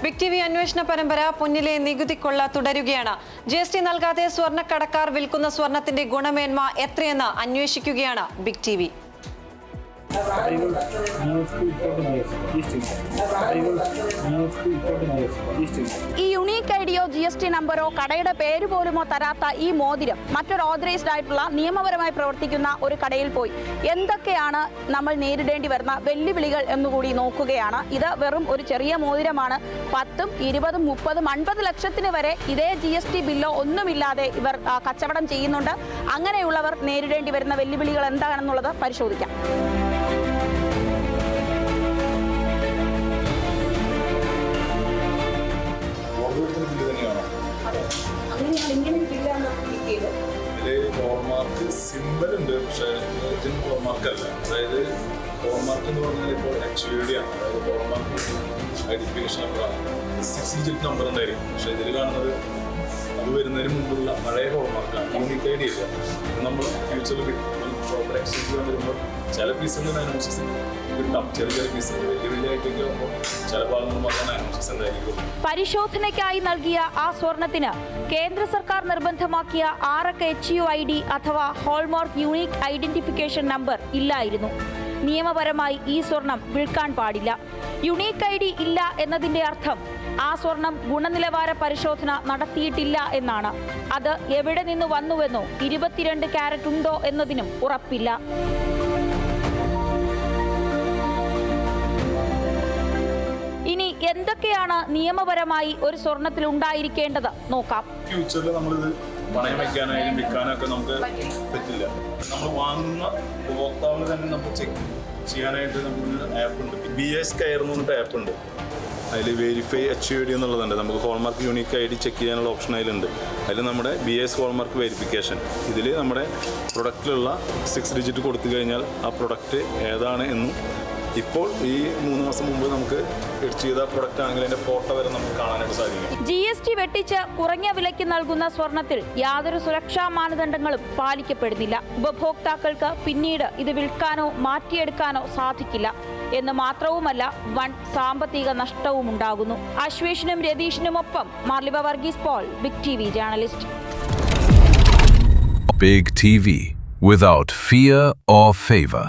Big TV അന്വേഷണ പരമ്പര പൊന്നിലെ നികുതിക്കൊള്ള തുടരുകയാണ്. GST നൽകാതെ സ്വർണ്ണക്കടക്കാർ വിൽക്കുന്ന സ്വർണത്തിന്റെ ഗുണമേന്മ എത്രയെന്ന് അന്വേഷിക്കുകയാണ് ബിഗ് ടിവി. ഈ യുണീക്ക് ഐഡിയോ GST നമ്പറോ കടയുടെ പേര് പോലുമോ തരാത്ത ഈ മോതിരം മറ്റൊരു ഓതറൈസ്ഡ് ആയിട്ടുള്ള നിയമപരമായി പ്രവർത്തിക്കുന്ന ഒരു കടയിൽ പോയി എന്തൊക്കെയാണ് നമ്മൾ നേരിടേണ്ടി വരുന്ന വെല്ലുവിളികൾ എന്നുകൂടി നോക്കുകയാണ്. ഇത് വെറും ഒരു ചെറിയ മോതിരമാണ്. 10, 20, 30, 50 ലക്ഷത്തിന് വരെ ഇതേ GST ബില്ലോ ഒന്നുമില്ലാതെ ഇവർ കച്ചവടം ചെയ്യുന്നുണ്ട്. അങ്ങനെയുള്ളവർ നേരിടേണ്ടി വരുന്ന വെല്ലുവിളികൾ എന്താണെന്നുള്ളത് പരിശോധിക്കാം. ഹോൾമാർക്ക് സിമ്പിൾ ഉണ്ട്, പക്ഷേ ഹോൾമാർക്ക് അല്ല. അതായത് ഹോൾമാർക്ക് എന്ന് പറഞ്ഞാൽ ഇപ്പോൾ HUD ആണ്. അതായത് ഹോൾമാർക്ക് ഐഡന്റിഫിക്കേഷൻ നമ്പറാണ്. 6 ഡിജിറ്റ് നമ്പർ ഉണ്ടായിരിക്കും. പക്ഷേ ഇതിൽ കാണുന്നത് അത് വരുന്നതിന് മുമ്പുള്ള പഴയ ഹോൾമാർക്കാണ്. യൂണിക് ഐഡി ഇല്ല. ഇത് നമ്മൾ ഫ്യൂച്ചറിൽ ഷോപ്പിൽ എക്സ്ചേഞ്ച് ചെയ്യാൻ വരുമ്പോൾ ചില പീസുകൾ അനൗൺസസ് കിട്ടാം. ചെറിയ ചെറിയ പീസുകൾ വലിയ വലിയ ആയിട്ടൊക്കെ ആകുമ്പോൾ ചില ഭാഗങ്ങൾ മാത്രം അനൗൺസസ് ഉണ്ടായിരിക്കും. പരിശോധനയ്ക്കായി നൽകിയ ആ സ്വർണത്തിന് കേന്ദ്ര സർക്കാർ നിർബന്ധമാക്കിയ 6 HUID അഥവാ ഹോൾമാർക്ക് യൂണിക് ഐഡന്റിഫിക്കേഷൻ നമ്പർ ഇല്ലായിരുന്നു. നിയമപരമായി ഈ സ്വർണം വിൽക്കാൻ പാടില്ല. യുണീക്ക് ഐഡി ഇല്ല എന്നതിന്റെ അർത്ഥം ആ സ്വർണം ഗുണനിലവാര പരിശോധന നടത്തിയിട്ടില്ല എന്നാണ്. അത് എവിടെ നിന്ന് വന്നുവെന്നോ 22 കാരറ്റ് ഉണ്ടോ എന്നതിനും ഉറപ്പില്ല. ഇനി എന്തൊക്കെയാണ് നിയമപരമായി ഒരു സ്വർണത്തിൽ ഉണ്ടായിരിക്കേണ്ടത് നോക്കാം. ഫ്യൂച്ചറിൽ നമ്മളിത് പണയം വയ്ക്കാനായാലും വിൽക്കാനൊക്കെ നമുക്ക് പറ്റില്ല. നമ്മൾ വാങ്ങുന്ന ഉപഭോക്താവിന് തന്നെ നമുക്ക് ചെക്ക് ചെയ്യാനായിട്ട് നമുക്ക് ആപ്പ് ഉണ്ട്. BS കെയർ എന്ന് പറഞ്ഞിട്ട് ആപ്പ് ഉണ്ട്. അതിൽ വെരിഫൈ HUD എന്നുള്ളതുണ്ട്. നമുക്ക് ഹോൾമാർക്ക് യൂണിക് ഐഡി ചെക്ക് ചെയ്യാനുള്ള ഓപ്ഷൻ അതിലുണ്ട്. അതിൽ നമ്മുടെ BS ഹോൾമാർക്ക് വെരിഫിക്കേഷൻ, ഇതിൽ നമ്മുടെ പ്രൊഡക്റ്റിലുള്ള 6 ഡിജിറ്റ് കൊടുത്തു കഴിഞ്ഞാൽ ആ പ്രൊഡക്റ്റ് ഏതാണ് എന്നും ഇപ്പോൾ ഈ 3 മാസം മുമ്പ് നമുക്ക് എഡിറ്റ് ചെയ്ത പ്രൊഡക്റ്റ് ആണെങ്കിൽ അതിന്റെ ഫോട്ടോ വരെ നമുക്ക് കാണാനായിട്ട് സാധിക്കും. GST വെട്ടിച്ച് കുറഞ്ഞ വിലയ്ക്ക് നൽകുന്ന സ്വർണത്തിൽ യാതൊരു സുരക്ഷാ മാനദണ്ഡങ്ങളും പാലിക്കപ്പെടുന്നില്ല. ഉപഭോക്താക്കൾക്ക് പിന്നീട് ഇത് വിൽക്കാനോ മാറ്റിയെടുക്കാനോ സാധിക്കില്ല എന്ന് മാത്രവുമല്ല, വൻ സാമ്പത്തിക നഷ്ടവും ഉണ്ടാകുന്നു. അശ്വേഷിനും രതീഷിനുമൊപ്പം Marliba Varghese Paul, big TV journalist. Big TV, without fear or favor.